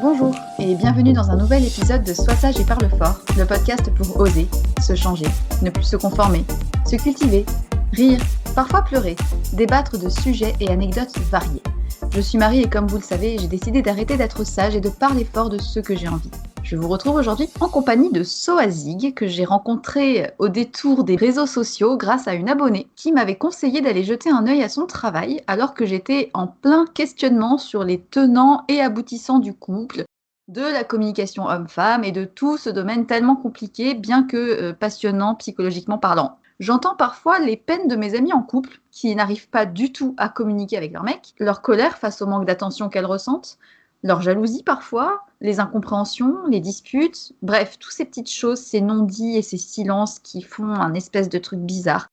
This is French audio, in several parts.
Bonjour et bienvenue dans un nouvel épisode de Sois sage et parle fort, le podcast pour oser, se changer, ne plus se conformer, se cultiver, rire, parfois pleurer, débattre de sujets et anecdotes variés. Je suis Marie et comme vous le savez, j'ai décidé d'arrêter d'être sage et de parler fort de ce que j'ai envie. Je vous retrouve aujourd'hui en compagnie de Soazig, que j'ai rencontré au détour des réseaux sociaux grâce à une abonnée qui m'avait conseillé d'aller jeter un œil à son travail alors que j'étais en plein questionnement sur les tenants et aboutissants du couple, de la communication homme-femme et de tout ce domaine tellement compliqué, bien que passionnant psychologiquement parlant. J'entends parfois les peines de mes amies en couple qui n'arrivent pas du tout à communiquer avec leur mec, leur colère face au manque d'attention qu'elles ressentent, leur jalousie parfois, les incompréhensions, les disputes, bref, toutes ces petites choses, ces non-dits et ces silences qui font un espèce de truc bizarre.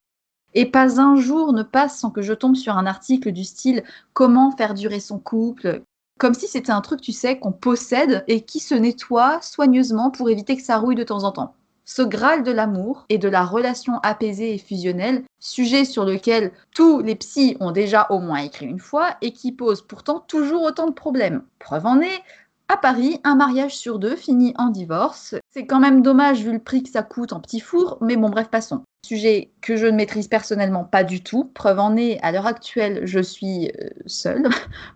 Et pas un jour ne passe sans que je tombe sur un article du style «Comment faire durer son couple?» comme si c'était un truc, tu sais, qu'on possède et qui se nettoie soigneusement pour éviter que ça rouille de temps en temps. Ce Graal de l'amour et de la relation apaisée et fusionnelle, sujet sur lequel tous les psys ont déjà au moins écrit une fois et qui pose pourtant toujours autant de problèmes. Preuve en est, à Paris, un mariage sur deux finit en divorce. C'est quand même dommage vu le prix que ça coûte en petit four, mais bon bref, passons. Sujet que je ne maîtrise personnellement pas du tout. Preuve en est, à l'heure actuelle, je suis seule,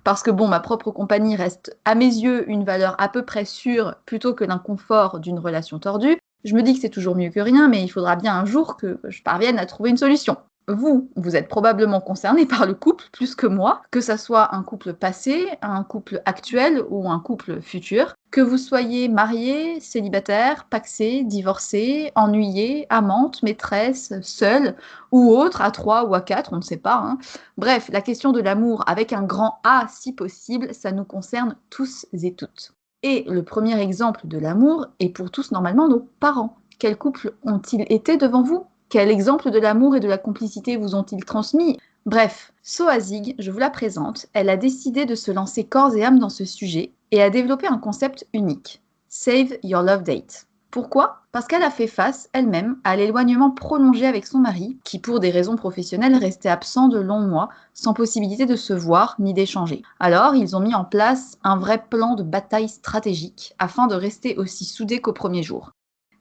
parce que bon, ma propre compagnie reste à mes yeux une valeur à peu près sûre plutôt que l'inconfort d'une relation tordue. Je me dis que c'est toujours mieux que rien, mais il faudra bien un jour que je parvienne à trouver une solution. Vous êtes probablement concerné par le couple plus que moi, que ça soit un couple passé, un couple actuel ou un couple futur. Que vous soyez marié, célibataire, pacsé, divorcé, ennuyé, amante, maîtresse, seule ou autre, à 3 ou à 4, on ne sait pas. Bref, la question de l'amour avec un grand A si possible, ça nous concerne tous et toutes. Et le premier exemple de l'amour est pour tous normalement nos parents. Quels couples ont-ils été devant vous ? Quel exemple de l'amour et de la complicité vous ont-ils transmis ? Bref, Soazig, je vous la présente, elle a décidé de se lancer corps et âme dans ce sujet et a développé un concept unique, Save Your Love Date. Pourquoi ? Parce qu'elle a fait face, elle-même, à l'éloignement prolongé avec son mari, qui pour des raisons professionnelles restait absent de longs mois, sans possibilité de se voir ni d'échanger. Alors, ils ont mis en place un vrai plan de bataille stratégique, afin de rester aussi soudés qu'au premier jour.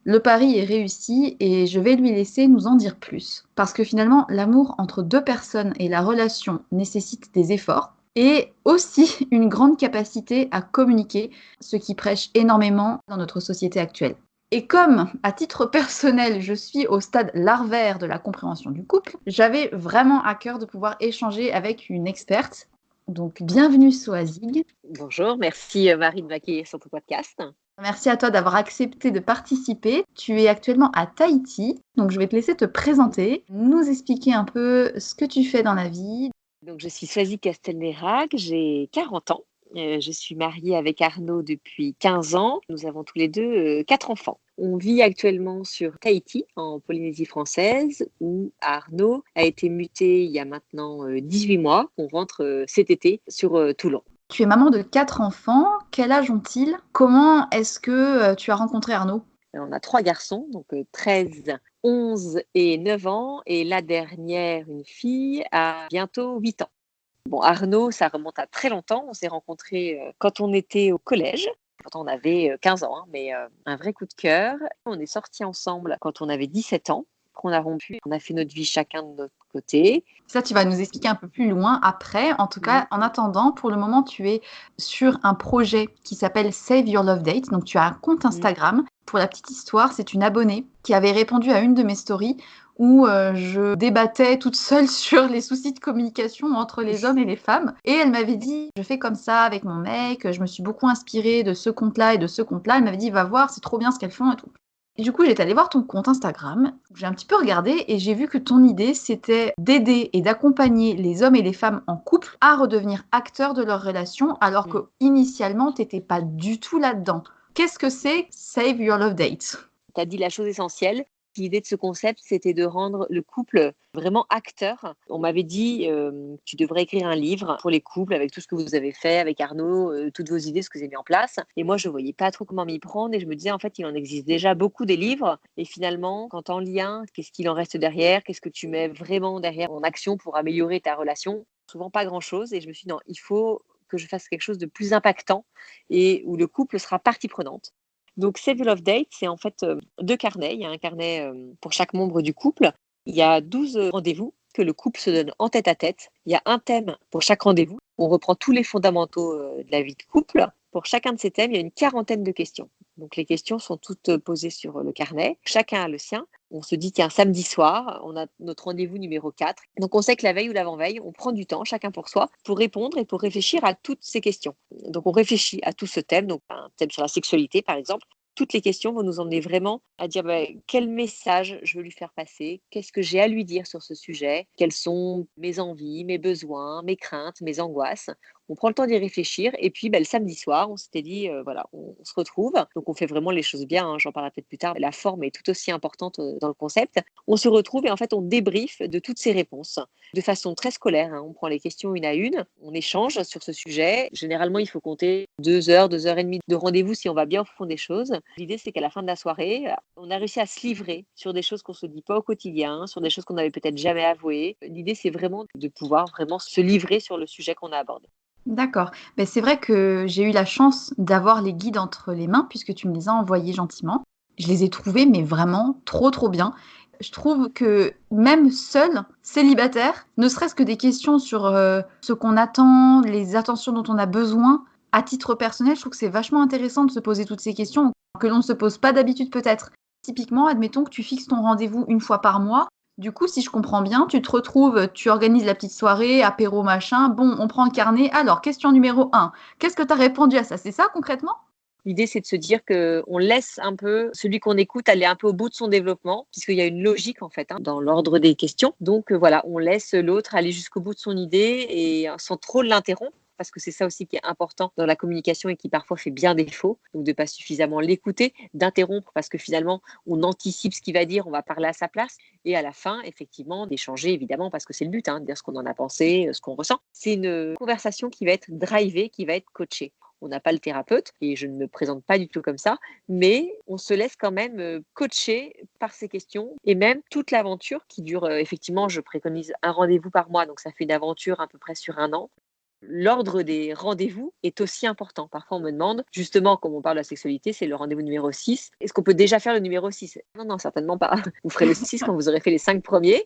Le pari est réussi et je vais lui laisser nous en dire plus. Parce que finalement, l'amour entre deux personnes et la relation nécessite des efforts et aussi une grande capacité à communiquer, ce qui prêche énormément dans notre société actuelle. Et comme, à titre personnel, je suis au stade larvaire de la compréhension du couple, j'avais vraiment à cœur de pouvoir échanger avec une experte. Donc, bienvenue Soazig. Bonjour, merci Marie de m'accueillir sur ton podcast. Merci à toi d'avoir accepté de participer. Tu es actuellement à Tahiti, donc je vais te laisser te présenter, nous expliquer un peu ce que tu fais dans la vie. Donc, je suis Soazig Castelnerac, j'ai 40 ans. Je suis mariée avec Arnaud depuis 15 ans. Nous avons tous les deux 4 enfants. On vit actuellement sur Tahiti, en Polynésie française, où Arnaud a été muté il y a maintenant 18 mois. On rentre cet été sur Toulon. Tu es maman de 4 enfants. Quel âge ont-ils ? Comment est-ce que tu as rencontré Arnaud ? On a 3 garçons, donc 13, 11 et 9 ans. Et la dernière, une fille, a bientôt 8 ans. Bon, Arnaud, ça remonte à très longtemps. On s'est rencontrés quand on était au collège. Quand on avait 15 ans, mais un vrai coup de cœur. On est sortis ensemble quand on avait 17 ans. On a rompu, on a fait notre vie chacun de notre côté. Ça, tu vas nous expliquer un peu plus loin après. En tout cas, en attendant, pour le moment, tu es sur un projet qui s'appelle Save Your Love Date. Donc, tu as un compte Instagram. Pour la petite histoire, c'est une abonnée qui avait répondu à une de mes stories où je débattais toute seule sur les soucis de communication entre les hommes et les femmes. Et elle m'avait dit, je fais comme ça avec mon mec, je me suis beaucoup inspirée de ce compte-là et de ce compte-là. Elle m'avait dit, va voir, c'est trop bien ce qu'elles font et tout. Et du coup, j'étais allée voir ton compte Instagram, j'ai un petit peu regardé et j'ai vu que ton idée, c'était d'aider et d'accompagner les hommes et les femmes en couple à redevenir acteurs de leur relation, alors que initialement, tu n'étais pas du tout là-dedans. Qu'est-ce que c'est Save Your Love Date ? Tu as dit la chose essentielle. L'idée de ce concept, c'était de rendre le couple vraiment acteur. On m'avait dit, tu devrais écrire un livre pour les couples avec tout ce que vous avez fait avec Arnaud, toutes vos idées, ce que vous avez mis en place. Et moi, je ne voyais pas trop comment m'y prendre et je me disais, en fait, il en existe déjà beaucoup des livres. Et finalement, quand en lien, qu'est-ce qu'il en reste derrière ? Qu'est-ce que tu mets vraiment derrière en action pour améliorer ta relation ? Souvent pas grand-chose. Et je me suis dit, non, il faut que je fasse quelque chose de plus impactant et où le couple sera partie prenante. Donc Save Your Love Date, c'est en fait 2 carnets. Il y a un carnet pour chaque membre du couple. Il y a 12 rendez-vous que le couple se donne en tête-à-tête. Il y a un thème pour chaque rendez-vous. On reprend tous les fondamentaux de la vie de couple. Pour chacun de ces thèmes, il y a une quarantaine de questions. Donc les questions sont toutes posées sur le carnet. Chacun a le sien. On se dit qu'un samedi soir, on a notre rendez-vous numéro 4. Donc on sait que la veille ou l'avant-veille, on prend du temps, chacun pour soi, pour répondre et pour réfléchir à toutes ces questions. Donc on réfléchit à tout ce thème, donc un thème sur la sexualité par exemple. Toutes les questions vont nous emmener vraiment à dire quel message je veux lui faire passer, qu'est-ce que j'ai à lui dire sur ce sujet, quelles sont mes envies, mes besoins, mes craintes, mes angoisses. On prend le temps d'y réfléchir et puis le samedi soir, on s'était dit, voilà, on se retrouve. Donc on fait vraiment les choses bien, hein, j'en parlerai peut-être plus tard. La forme est tout aussi importante dans le concept. On se retrouve et en fait on débriefe de toutes ces réponses de façon très scolaire, hein. On prend les questions une à une, on échange sur ce sujet. Généralement, il faut compter 2 heures, 2 heures et demie de rendez-vous si on va bien au fond des choses. L'idée, c'est qu'à la fin de la soirée, on a réussi à se livrer sur des choses qu'on ne se dit pas au quotidien, sur des choses qu'on n'avait peut-être jamais avouées. L'idée, c'est vraiment de pouvoir vraiment se livrer sur le sujet qu'on a abordé. D'accord. Mais c'est vrai que j'ai eu la chance d'avoir les guides entre les mains puisque tu me les as envoyés gentiment. Je les ai trouvés, mais vraiment trop, trop bien. Je trouve que même seul, célibataire, ne serait-ce que des questions sur ce qu'on attend, les attentions dont on a besoin, à titre personnel, je trouve que c'est vachement intéressant de se poser toutes ces questions que l'on ne se pose pas d'habitude peut-être. Typiquement, admettons que tu fixes ton rendez-vous une fois par mois. Du coup, si je comprends bien, tu te retrouves, tu organises la petite soirée, apéro, machin. Bon, on prend le carnet. Alors, question numéro 1. Qu'est-ce que tu as répondu à ça? C'est ça concrètement? L'idée, c'est de se dire qu'on laisse un peu celui qu'on écoute aller un peu au bout de son développement, puisqu'il y a une logique en fait dans l'ordre des questions. Donc voilà, on laisse l'autre aller jusqu'au bout de son idée et sans trop l'interrompre. Parce que c'est ça aussi qui est important dans la communication et qui parfois fait bien défaut. Donc de ne pas suffisamment l'écouter, d'interrompre parce que finalement on anticipe ce qu'il va dire, on va parler à sa place. Et à la fin, effectivement, d'échanger évidemment parce que c'est le but, de dire ce qu'on en a pensé, ce qu'on ressent. C'est une conversation qui va être drivée, qui va être coachée. On n'a pas le thérapeute et je ne me présente pas du tout comme ça, mais on se laisse quand même coacher par ces questions et même toute l'aventure qui dure effectivement, je préconise un rendez-vous par mois, donc ça fait une aventure à peu près sur 1 an. L'ordre des rendez-vous est aussi important. Parfois, on me demande, justement, comme on parle de la sexualité, c'est le rendez-vous numéro 6. Est-ce qu'on peut déjà faire le numéro 6? Non, non, certainement pas. Vous ferez le 6 quand vous aurez fait les 5 premiers.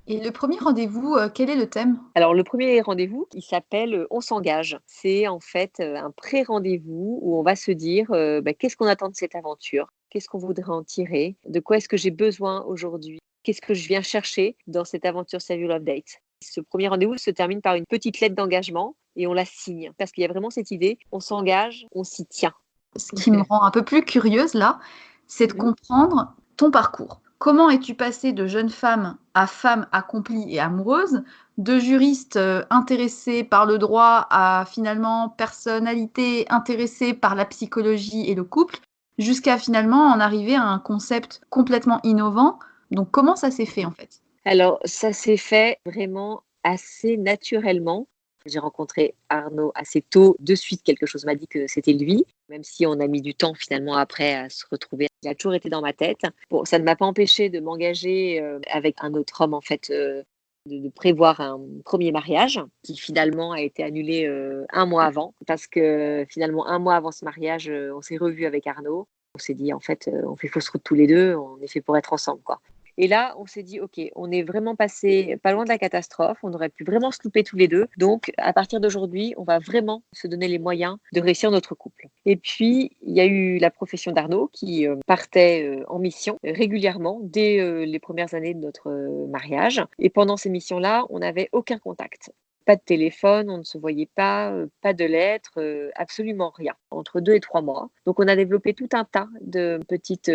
Et le premier rendez-vous, quel est le thème? Alors, le premier rendez-vous, il s'appelle On s'engage. C'est en fait un pré-rendez-vous où on va se dire qu'est-ce qu'on attend de cette aventure? Qu'est-ce qu'on voudrait en tirer? De quoi est-ce que j'ai besoin aujourd'hui? Qu'est-ce que je viens chercher dans cette aventure Save Your Love Date? Ce premier rendez-vous se termine par une petite lettre d'engagement et on la signe parce qu'il y a vraiment cette idée, on s'engage, on s'y tient. Ce qui me rend un peu plus curieuse là, c'est de comprendre ton parcours. Comment es-tu passée de jeune femme accomplie et amoureuse, de juriste intéressée par le droit à finalement personnalité intéressée par la psychologie et le couple, jusqu'à finalement en arriver à un concept complètement innovant. Donc comment ça s'est fait en fait? Alors, ça s'est fait vraiment assez naturellement. J'ai rencontré Arnaud assez tôt. De suite, quelque chose m'a dit que c'était lui, même si on a mis du temps finalement après à se retrouver. Il a toujours été dans ma tête. Bon, ça ne m'a pas empêché de m'engager avec un autre homme, en fait, de prévoir un premier mariage qui finalement a été annulé 1 mois avant. Parce que finalement, 1 mois avant ce mariage, on s'est revus avec Arnaud. On s'est dit, en fait, on fait fausse route tous les deux. On est fait pour être ensemble, quoi. Et là, on s'est dit, OK, on est vraiment passé pas loin de la catastrophe, on aurait pu vraiment se louper tous les deux. Donc, à partir d'aujourd'hui, on va vraiment se donner les moyens de réussir notre couple. Et puis, il y a eu la profession d'Arnaud qui partait en mission régulièrement dès les premières années de notre mariage. Et pendant ces missions-là, on n'avait aucun contact. Pas de téléphone, on ne se voyait pas, pas de lettres, absolument rien, entre 2 et 3 mois. Donc, on a développé tout un tas de petites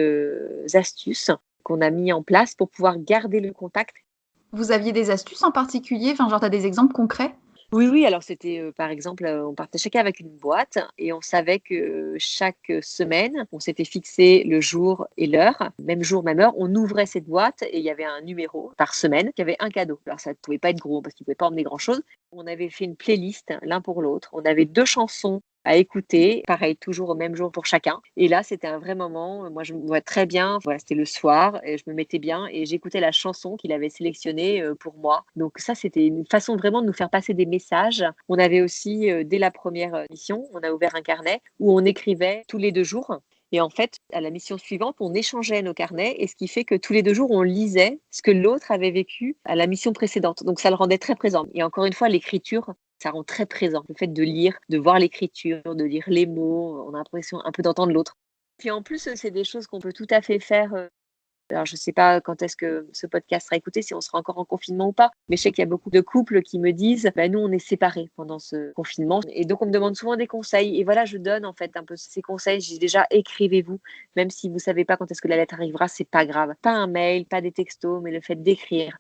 astuces qu'on a mis en place pour pouvoir garder le contact. Vous aviez des astuces en particulier? Enfin, genre, tu as des exemples concrets? Oui, oui, alors c'était par exemple, on partait chacun avec une boîte et on savait que chaque semaine, on s'était fixé le jour et l'heure, même jour, même heure, on ouvrait cette boîte et il y avait un numéro par semaine qui avait un cadeau. Alors ça ne pouvait pas être gros parce qu'il ne pouvait pas emmener grand-chose. On avait fait une playlist l'un pour l'autre. On avait 2 chansons à écouter. Pareil, toujours au même jour pour chacun. Et là, c'était un vrai moment. Moi, je me vois très bien. Voilà, c'était le soir et je me mettais bien et j'écoutais la chanson qu'il avait sélectionnée pour moi. Donc ça, c'était une façon vraiment de nous faire passer des messages. On avait aussi, dès la première mission, on a ouvert un carnet où on écrivait tous les 2 jours. Et en fait, à la mission suivante, on échangeait nos carnets et ce qui fait que tous les 2 jours, on lisait ce que l'autre avait vécu à la mission précédente. Donc ça le rendait très présent. Et encore une fois, l'écriture, ça rend très présent. Le fait de lire, de voir l'écriture, de lire les mots, on a l'impression un peu d'entendre l'autre. Puis en plus, c'est des choses qu'on peut tout à fait faire. Alors, je ne sais pas quand est-ce que ce podcast sera écouté, si on sera encore en confinement ou pas, mais je sais qu'il y a beaucoup de couples qui me disent bah, nous, on est séparés pendant ce confinement. Et donc, on me demande souvent des conseils. Et voilà, je donne en fait un peu ces conseils. Je dis déjà, écrivez-vous. Même si vous ne savez pas quand est-ce que la lettre arrivera, c'est pas grave. Pas un mail, pas des textos, mais le fait d'écrire.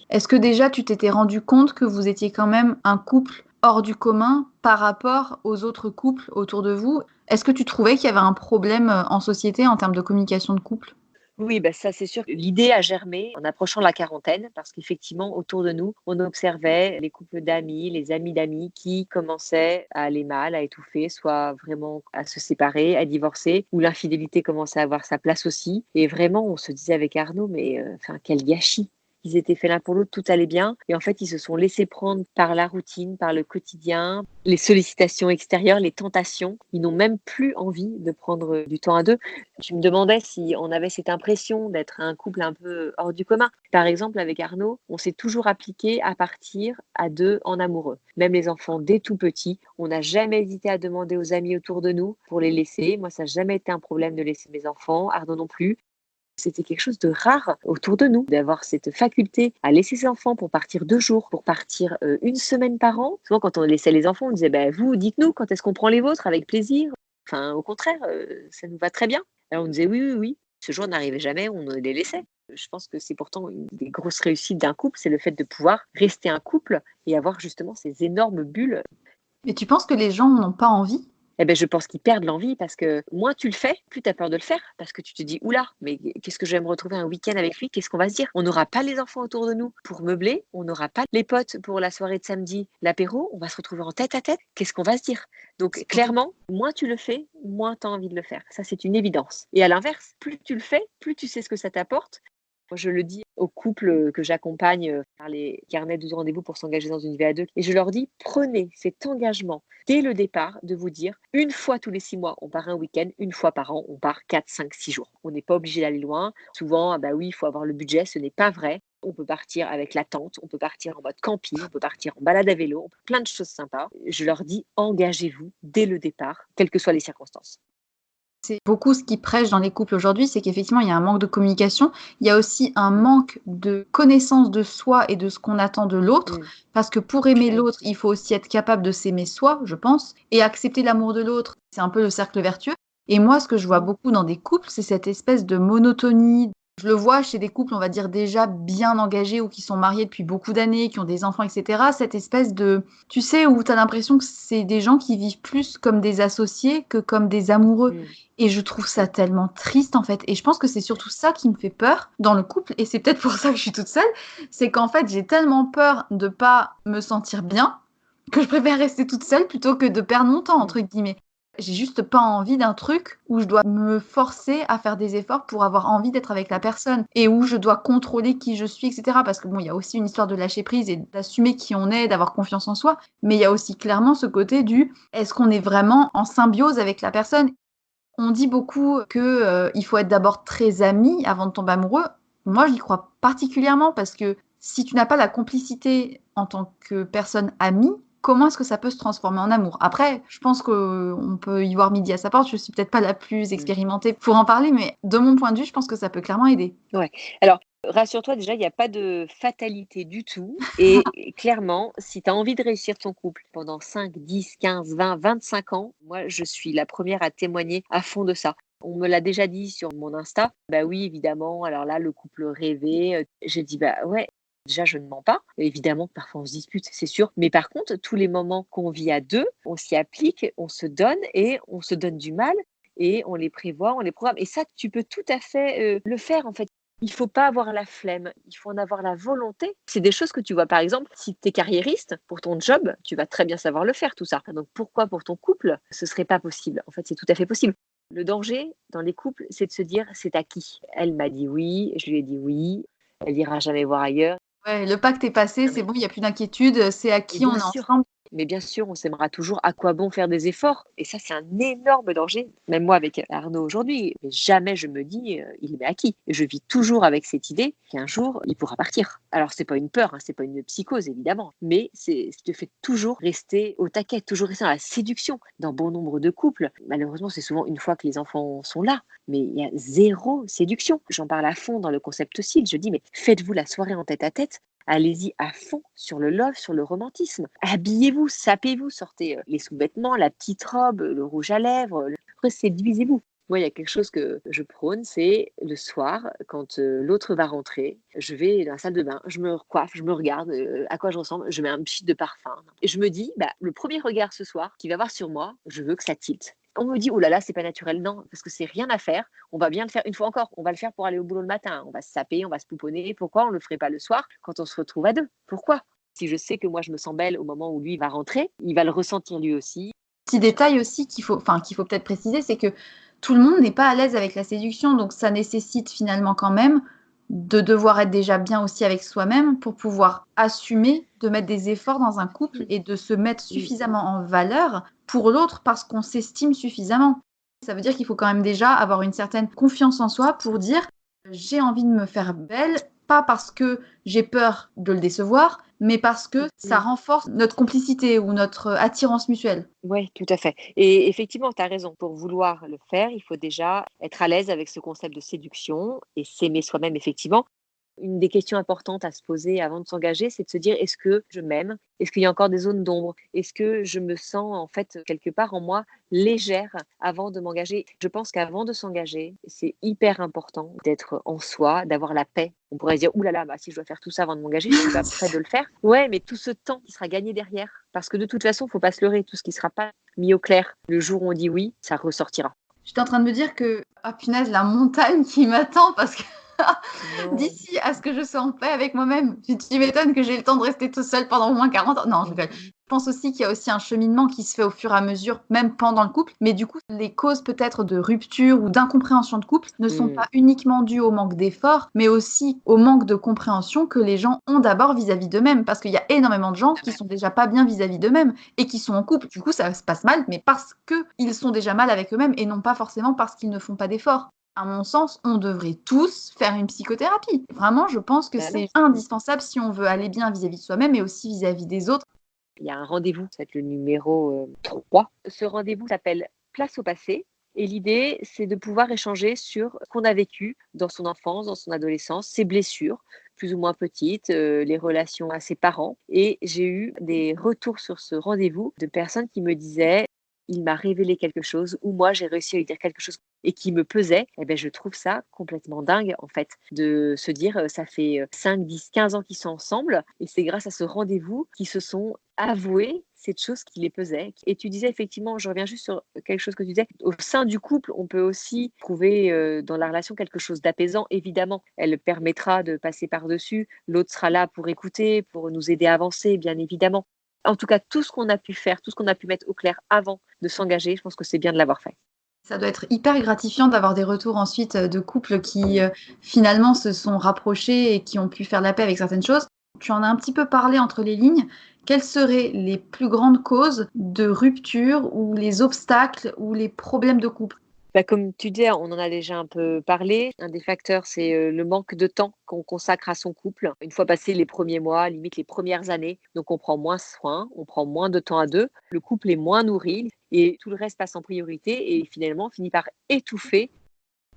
Est-ce que déjà tu t'étais rendu compte que vous étiez quand même un couple hors du commun par rapport aux autres couples autour de vous? Est-ce que tu trouvais qu'il y avait un problème en société en termes de communication de couple? Oui, bah ça c'est sûr. L'idée a germé en approchant la quarantaine parce qu'effectivement, autour de nous, on observait les couples d'amis, les amis d'amis qui commençaient à aller mal, à étouffer, soit vraiment à se séparer, à divorcer, où l'infidélité commençait à avoir sa place aussi. Et vraiment, on se disait avec Arnaud, mais enfin, quel gâchis! Ils étaient faits l'un pour l'autre, tout allait bien. Et en fait, ils se sont laissés prendre par la routine, par le quotidien, les sollicitations extérieures, les tentations. Ils n'ont même plus envie de prendre du temps à deux. Je me demandais si on avait cette impression d'être un couple un peu hors du commun. Par exemple, avec Arnaud, on s'est toujours appliqué à partir à 2 en amoureux. Même les enfants dès tout petits, on n'a jamais hésité à demander aux amis autour de nous pour les laisser. Moi, ça n'a jamais été un problème de laisser mes enfants, Arnaud non plus. C'était quelque chose de rare autour de nous, d'avoir cette faculté à laisser ses enfants pour partir 2 jours, pour partir 1 semaine par an. Souvent, quand on laissait les enfants, on disait bah, vous, dites-nous quand est-ce qu'on prend les vôtres, avec plaisir. Enfin, au contraire, ça nous va très bien. Alors on disait oui, oui, oui. Ce jour n'arrivait jamais, on les laissait. Je pense que c'est pourtant une des grosses réussites d'un couple, c'est le fait de pouvoir rester un couple et avoir justement ces énormes bulles. Et tu penses que les gens n'ont pas envie? Eh ben, je pense qu'ils perdent l'envie parce que moins tu le fais, plus tu as peur de le faire. Parce que tu te dis, oula, mais qu'est-ce que je vais me retrouver un week-end avec lui? Qu'est-ce qu'on va se dire? On n'aura pas les enfants autour de nous pour meubler, on n'aura pas les potes pour la soirée de samedi, l'apéro, on va se retrouver en tête à tête. Qu'est-ce qu'on va se dire? Donc, clairement, moins tu le fais, moins tu as envie de le faire. Ça, c'est une évidence. Et à l'inverse, plus tu le fais, plus tu sais ce que ça t'apporte. Moi, je le dis aux couples que j'accompagne par les carnets 12 rendez-vous pour s'engager dans une vie à deux. Et je leur dis, prenez cet engagement dès le départ de vous dire, une fois tous les 6 mois, on part un week-end, une fois par an, on part 4, 5, 6 jours. On n'est pas obligé d'aller loin. Souvent, ah bah oui, il faut avoir le budget, ce n'est pas vrai. On peut partir avec la tente, on peut partir en mode camping, on peut partir en balade à vélo, plein de choses sympas. Je leur dis, engagez-vous dès le départ, quelles que soient les circonstances. C'est beaucoup ce qui prêche dans les couples aujourd'hui, c'est qu'effectivement, il y a un manque de communication. Il y a aussi un manque de connaissance de soi et de ce qu'on attend de l'autre. Parce que pour aimer l'autre, il faut aussi être capable de s'aimer soi, je pense, et accepter l'amour de l'autre. C'est un peu le cercle vertueux. Et moi, ce que je vois beaucoup dans des couples, c'est cette espèce de monotonie. Je le vois chez des couples, on va dire, déjà bien engagés ou qui sont mariés depuis beaucoup d'années, qui ont des enfants, etc. Cette espèce de, tu sais, où tu as l'impression que c'est des gens qui vivent plus comme des associés que comme des amoureux. Et je trouve ça tellement triste, en fait. Et je pense que c'est surtout ça qui me fait peur dans le couple. Et c'est peut-être pour ça que je suis toute seule. C'est qu'en fait, j'ai tellement peur de pas me sentir bien que je préfère rester toute seule plutôt que de perdre mon temps, entre guillemets. J'ai juste pas envie d'un truc où je dois me forcer à faire des efforts pour avoir envie d'être avec la personne et où je dois contrôler qui je suis, etc. Parce que bon, il y a aussi une histoire de lâcher prise et d'assumer qui on est, d'avoir confiance en soi. Mais il y a aussi clairement ce côté du est-ce qu'on est vraiment en symbiose avec la personne? On dit beaucoup que il faut être d'abord très ami avant de tomber amoureux. Moi, j'y crois particulièrement parce que si tu n'as pas la complicité en tant que personne amie, comment est-ce que ça peut se transformer en amour? Après, je pense qu'on peut y voir midi à sa porte. Je suis peut-être pas la plus expérimentée pour en parler, mais de mon point de vue, je pense que ça peut clairement aider. Ouais. Alors, rassure-toi, déjà, il n'y a pas de fatalité du tout. Et clairement, si tu as envie de réussir ton couple pendant 5, 10, 15, 20, 25 ans, moi, je suis la première à témoigner à fond de ça. On me l'a déjà dit sur mon Insta. Bah oui, évidemment. Alors là, le couple rêvé. J'ai dit, bah ouais. Déjà, je ne mens pas. Évidemment, parfois on se dispute, c'est sûr. Mais par contre, tous les moments qu'on vit à deux, on s'y applique, on se donne et on se donne du mal et on les prévoit, on les programme. Et ça, tu peux tout à fait le faire en fait. Il ne faut pas avoir la flemme, il faut en avoir la volonté. C'est des choses que tu vois, par exemple, si tu es carriériste, pour ton job, tu vas très bien savoir le faire, tout ça. Donc pourquoi pour ton couple, ce ne serait pas possible? En fait, c'est tout à fait possible. Le danger dans les couples, c'est de se dire, c'est à qui? Elle m'a dit oui, je lui ai dit oui, elle ira jamais voir ailleurs. Ouais, le pacte est passé, c'est bon, il n'y a plus d'inquiétude, c'est Et acquis, on bien est sûr, ensemble. mais bien sûr, on s'aimera toujours. À quoi bon faire des efforts? Et ça, c'est un énorme danger. Même moi, avec Arnaud aujourd'hui, mais jamais je me dis, il m'est acquis. Et je vis toujours avec cette idée qu'un jour, il pourra partir. Alors, c'est pas une peur, hein, c'est pas une psychose, évidemment, mais ça te fait toujours rester au taquet, toujours rester dans la séduction. Dans bon nombre de couples, malheureusement, c'est souvent une fois que les enfants sont là, mais il y a zéro séduction. J'en parle à fond dans le concept aussi. Je dis, mais faites-vous la soirée en tête à tête. Allez-y à fond sur le love, sur le romantisme. Habillez-vous, sapez-vous, sortez les sous-vêtements, la petite robe, le rouge à lèvres, séduisez-vous. Moi, il y a quelque chose que je prône, c'est le soir, quand l'autre va rentrer, je vais dans la salle de bain, je me coiffe, je me regarde à quoi je ressemble, je mets un petit de parfum. Et je me dis, le premier regard ce soir qu'il va avoir sur moi, je veux que ça tilte. On me dit, oh là là, c'est pas naturel. Non, parce que c'est rien à faire. On va bien le faire une fois encore. On va le faire pour aller au boulot le matin. On va se saper, on va se pouponner. Pourquoi on le ferait pas le soir quand on se retrouve à deux? Pourquoi? Si je sais que moi, je me sens belle au moment où lui va rentrer, il va le ressentir lui aussi. Petit détail aussi qu'il faut peut-être préciser, c'est que tout le monde n'est pas à l'aise avec la séduction, donc ça nécessite finalement quand même de devoir être déjà bien aussi avec soi-même pour pouvoir assumer de mettre des efforts dans un couple et de se mettre suffisamment en valeur pour l'autre parce qu'on s'estime suffisamment. Ça veut dire qu'il faut quand même déjà avoir une certaine confiance en soi pour dire j'ai envie de me faire belle, pas parce que j'ai peur de le décevoir, mais parce que ça renforce notre complicité ou notre attirance mutuelle. Oui, tout à fait. Et effectivement, tu as raison. Pour vouloir le faire, il faut déjà être à l'aise avec ce concept de séduction et s'aimer soi-même, effectivement. Une des questions importantes à se poser avant de s'engager, c'est de se dire, est-ce que je m'aime? Est-ce qu'il y a encore des zones d'ombre? Est-ce que je me sens en fait quelque part en moi légère avant de m'engager? Je pense qu'avant de s'engager, c'est hyper important d'être en soi, d'avoir la paix. On pourrait se dire, ouh là là, si je dois faire tout ça avant de m'engager, je suis pas prête de le faire. Ouais, mais tout ce temps qui sera gagné derrière, parce que de toute façon, faut pas se leurrer, tout ce qui sera pas mis au clair le jour où on dit oui, ça ressortira. J'étais en train de me dire que, ah punaise, la montagne qui m'attend parce que Non. d'ici à ce que je sois en paix avec moi-même, tu m'étonnes que j'ai le temps de rester tout seul pendant au moins 40 ans. Non, je rigole. Je pense aussi qu'il y a aussi un cheminement qui se fait au fur et à mesure, même pendant le couple. Mais du coup, les causes peut-être de rupture ou d'incompréhension de couple ne sont pas uniquement dues au manque d'efforts, mais aussi au manque de compréhension que les gens ont d'abord vis-à-vis d'eux-mêmes. Parce qu'il y a énormément de gens qui sont déjà pas bien vis-à-vis d'eux-mêmes et qui sont en couple. Du coup, ça se passe mal, mais parce qu'ils sont déjà mal avec eux-mêmes et non pas forcément parce qu'ils ne font pas d'efforts. À mon sens, on devrait tous faire une psychothérapie. Vraiment, je pense que c'est indispensable si on veut aller bien vis-à-vis de soi-même et aussi vis-à-vis des autres. Il y a un rendez-vous, ça va être le numéro 3. Ce rendez-vous s'appelle Place au passé. Et l'idée, c'est de pouvoir échanger sur ce qu'on a vécu dans son enfance, dans son adolescence, ses blessures, plus ou moins petites, les relations à ses parents. Et j'ai eu des retours sur ce rendez-vous de personnes qui me disaient il m'a révélé quelque chose ou moi j'ai réussi à lui dire quelque chose et qui me pesait, eh ben, je trouve ça complètement dingue en fait de se dire ça fait 5, 10, 15 ans qu'ils sont ensemble et c'est grâce à ce rendez-vous qu'ils se sont avoués cette chose qui les pesait. Et tu disais effectivement, je reviens juste sur quelque chose que tu disais, au sein du couple, on peut aussi trouver dans la relation quelque chose d'apaisant. Évidemment, elle permettra de passer par-dessus, l'autre sera là pour écouter, pour nous aider à avancer, bien évidemment. En tout cas, tout ce qu'on a pu faire, tout ce qu'on a pu mettre au clair avant de s'engager, je pense que c'est bien de l'avoir fait. Ça doit être hyper gratifiant d'avoir des retours ensuite de couples qui finalement se sont rapprochés et qui ont pu faire la paix avec certaines choses. Tu en as un petit peu parlé entre les lignes. Quelles seraient les plus grandes causes de rupture ou les obstacles ou les problèmes de couple? Comme tu disais, on en a déjà un peu parlé. Un des facteurs, c'est le manque de temps qu'on consacre à son couple. Une fois passés les premiers mois, limite les premières années, donc on prend moins soin, on prend moins de temps à deux, le couple est moins nourri et tout le reste passe en priorité et finalement finit par étouffer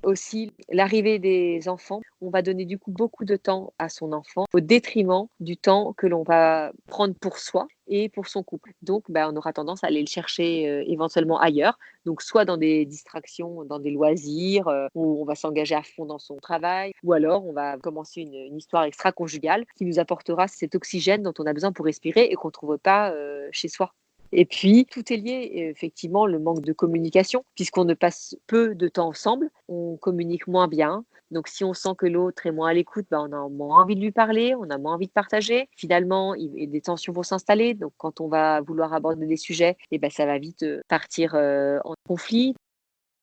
aussi l'arrivée des enfants. On va donner du coup beaucoup de temps à son enfant au détriment du temps que l'on va prendre pour soi et pour son couple. Donc, on aura tendance à aller le chercher éventuellement ailleurs. Donc, soit dans des distractions, dans des loisirs, où on va s'engager à fond dans son travail, ou alors on va commencer une histoire extra-conjugale qui nous apportera cet oxygène dont on a besoin pour respirer et qu'on ne trouve pas chez soi. Et puis, tout est lié, effectivement, le manque de communication, puisqu'on ne passe peu de temps ensemble, on communique moins bien. Donc, si on sent que l'autre est moins à l'écoute, on a moins envie de lui parler, on a moins envie de partager. Finalement, des tensions vont s'installer. Donc, quand on va vouloir aborder des sujets, ça va vite partir en conflit.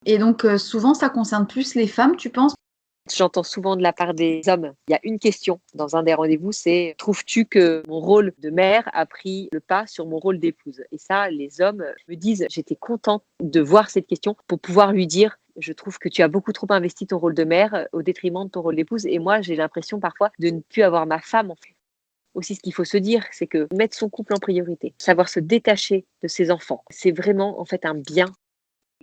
Et donc, souvent, ça concerne plus les femmes, tu penses? J'entends souvent de la part des hommes, il y a une question dans un des rendez-vous, c'est: «Trouves-tu que mon rôle de mère a pris le pas sur mon rôle d'épouse?» Et ça, les hommes me disent: «J'étais contente de voir cette question pour pouvoir lui dire: "Je trouve que tu as beaucoup trop investi ton rôle de mère au détriment de ton rôle d'épouse et moi, j'ai l'impression parfois de ne plus avoir ma femme, en fait".» Aussi, ce qu'il faut se dire, c'est que mettre son couple en priorité, savoir se détacher de ses enfants, c'est vraiment, en fait, un bien.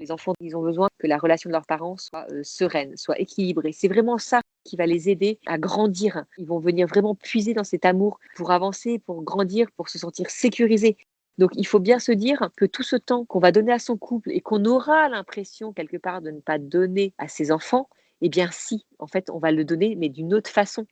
Les enfants, ils ont besoin que la relation de leurs parents soit sereine, soit équilibrée. C'est vraiment ça qui va les aider à grandir. Ils vont venir vraiment puiser dans cet amour pour avancer, pour grandir, pour se sentir sécurisés. Donc, il faut bien se dire que tout ce temps qu'on va donner à son couple et qu'on aura l'impression quelque part de ne pas donner à ses enfants, eh bien si, en fait, on va le donner, mais d'une autre façon.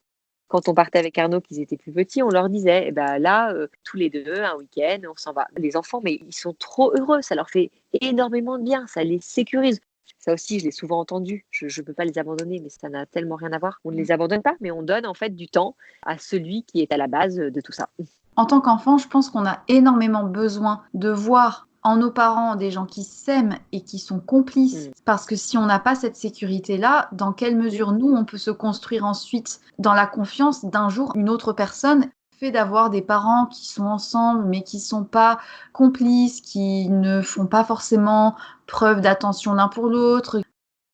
Quand on partait avec Arnaud, qu'ils étaient plus petits, on leur disait: là, tous les 2, un week-end, on s'en va. Les enfants, mais ils sont trop heureux, ça leur fait énormément de bien, ça les sécurise. Ça aussi, je l'ai souvent entendu, je ne peux pas les abandonner, mais ça n'a tellement rien à voir. On ne les abandonne pas, mais on donne en fait du temps à celui qui est à la base de tout ça. En tant qu'enfant, je pense qu'on a énormément besoin de voir en nos parents des gens qui s'aiment et qui sont complices. Parce que si on n'a pas cette sécurité-là, dans quelle mesure nous, on peut se construire ensuite dans la confiance d'un jour une autre personne? Le fait d'avoir des parents qui sont ensemble mais qui ne sont pas complices, qui ne font pas forcément preuve d'attention l'un pour l'autre,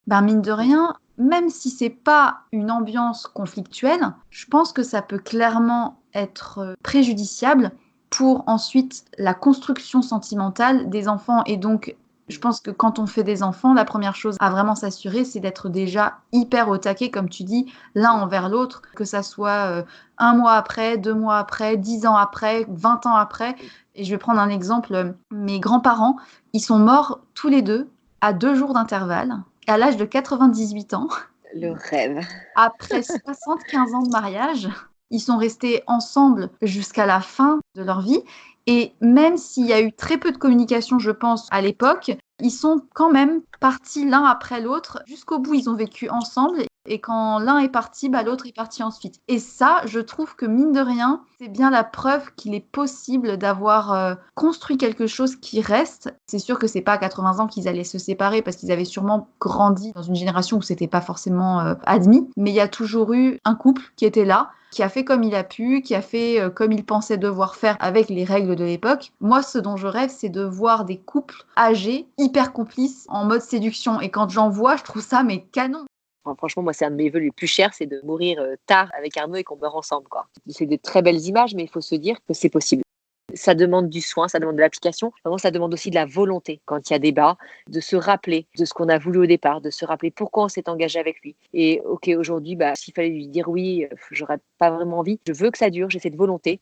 mine de rien, même si c'est pas une ambiance conflictuelle, je pense que ça peut clairement être préjudiciable pour ensuite la construction sentimentale des enfants. Et donc, je pense que quand on fait des enfants, la première chose à vraiment s'assurer, c'est d'être déjà hyper au taquet, comme tu dis, l'un envers l'autre, que ça soit 1 mois après, 2 mois après, 10 ans après, 20 ans après. Et je vais prendre un exemple. Mes grands-parents, ils sont morts tous les deux à 2 jours d'intervalle, à l'âge de 98 ans. Le rêve. Après 75 ans de mariage, ils sont restés ensemble jusqu'à la fin de leur vie. Et même s'il y a eu très peu de communication, je pense, à l'époque, ils sont quand même partis l'un après l'autre. Jusqu'au bout, ils ont vécu ensemble. Et quand l'un est parti, l'autre est parti ensuite. Et ça, je trouve que mine de rien, c'est bien la preuve qu'il est possible d'avoir construit quelque chose qui reste. C'est sûr que c'est pas à 80 ans qu'ils allaient se séparer parce qu'ils avaient sûrement grandi dans une génération où c'était pas forcément admis. Mais il y a toujours eu un couple qui était là, qui a fait comme il a pu, qui a fait comme il pensait devoir faire avec les règles de l'époque. Moi, ce dont je rêve, c'est de voir des couples âgés, hyper complices, en mode séduction. Et quand j'en vois, je trouve ça mais canon. Franchement, moi, c'est un de mes vœux les plus chers, c'est de mourir tard avec Arnaud et qu'on meure ensemble, quoi. C'est de très belles images, mais il faut se dire que c'est possible. Ça demande du soin, ça demande de l'application. Vraiment, ça demande aussi de la volonté quand il y a débat, de se rappeler de ce qu'on a voulu au départ, de se rappeler pourquoi on s'est engagé avec lui. Et ok, aujourd'hui, s'il fallait lui dire oui, j'aurais pas vraiment envie. Je veux que ça dure, j'ai cette volonté.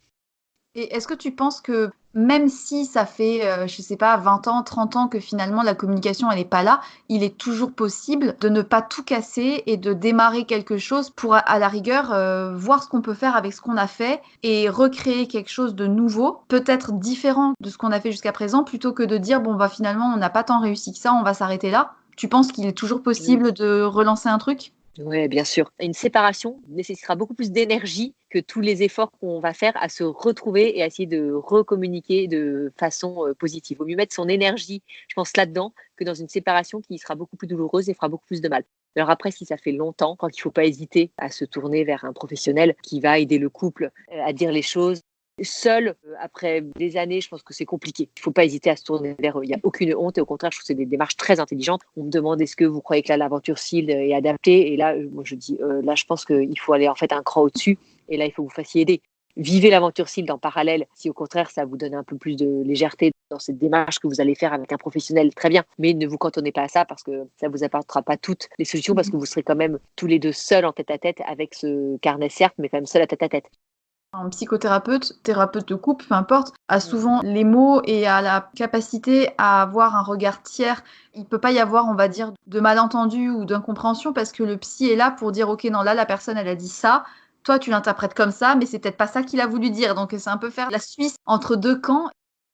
Et est-ce que tu penses que même si ça fait, je sais pas, 20 ans, 30 ans que finalement la communication elle n'est pas là, il est toujours possible de ne pas tout casser et de démarrer quelque chose pour, à la rigueur, voir ce qu'on peut faire avec ce qu'on a fait et recréer quelque chose de nouveau, peut-être différent de ce qu'on a fait jusqu'à présent, plutôt que de dire bon finalement on n'a pas tant réussi que ça, on va s'arrêter là. Tu penses qu'il est toujours possible de relancer un truc? Oui, bien sûr. Une séparation nécessitera beaucoup plus d'énergie que tous les efforts qu'on va faire à se retrouver et à essayer de recommuniquer de façon positive. Il vaut mieux mettre son énergie, je pense, là-dedans que dans une séparation qui sera beaucoup plus douloureuse et fera beaucoup plus de mal. Alors après, si ça fait longtemps, je crois qu'il ne faut pas hésiter à se tourner vers un professionnel qui va aider le couple à dire les choses. Seul, après des années, je pense que c'est compliqué. Il ne faut pas hésiter à se tourner vers eux. Il n'y a aucune honte et au contraire, je trouve que c'est des démarches très intelligentes. On me demande est-ce que vous croyez que l'aventure SEAL est adaptée? Et là, moi, je dis, là, je pense qu'il faut aller en fait un cran au-dessus. Et là, il faut que vous fassiez aider. Vivez l'aventure SEAL en parallèle. Si au contraire, ça vous donne un peu plus de légèreté dans cette démarche que vous allez faire avec un professionnel, très bien. Mais ne vous cantonnez pas à ça parce que ça ne vous apportera pas toutes les solutions parce que vous serez quand même tous les deux seuls en tête-à-tête avec ce carnet, certes, mais quand même seul à tête-à-tête. Un psychothérapeute, thérapeute de couple, peu importe, a souvent les mots et a la capacité à avoir un regard tiers. Il peut pas y avoir, on va dire, de malentendu ou d'incompréhension parce que le psy est là pour dire ok, non, là, la personne, elle a dit ça. Toi, tu l'interprètes comme ça, mais c'est peut-être pas ça qu'il a voulu dire. Donc, c'est un peu faire la Suisse entre deux camps.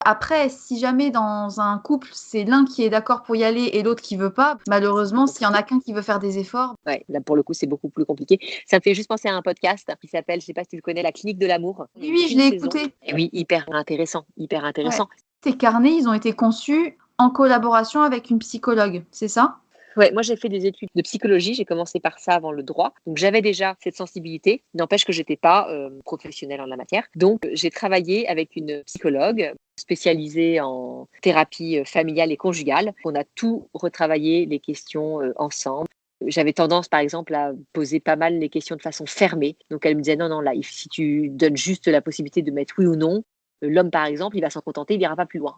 Après, si jamais dans un couple, c'est l'un qui est d'accord pour y aller et l'autre qui veut pas, malheureusement, s'il y en a qu'un qui veut faire des efforts. Ouais, là pour le coup, c'est beaucoup plus compliqué. Ça me fait juste penser à un podcast qui s'appelle, je sais pas si tu le connais, La Clinique de l'amour. Il y a Oui, je qu'une l'ai saison. écouté. Et oui, hyper intéressant, hyper Ouais. intéressant. Tes carnets, ils ont été conçus en collaboration avec une psychologue, c'est ça? Ouais, moi j'ai fait des études de psychologie, j'ai commencé par ça avant le droit. Donc j'avais déjà cette sensibilité, n'empêche que j'étais pas professionnelle en la matière. Donc j'ai travaillé avec une psychologue spécialisée en thérapie familiale et conjugale. On a tout retravaillé les questions ensemble. J'avais tendance, par exemple, à poser pas mal les questions de façon fermée. Donc elle me disait non, non, là, si tu donnes juste la possibilité de mettre oui ou non, l'homme, par exemple, il va s'en contenter, il n'ira pas plus loin.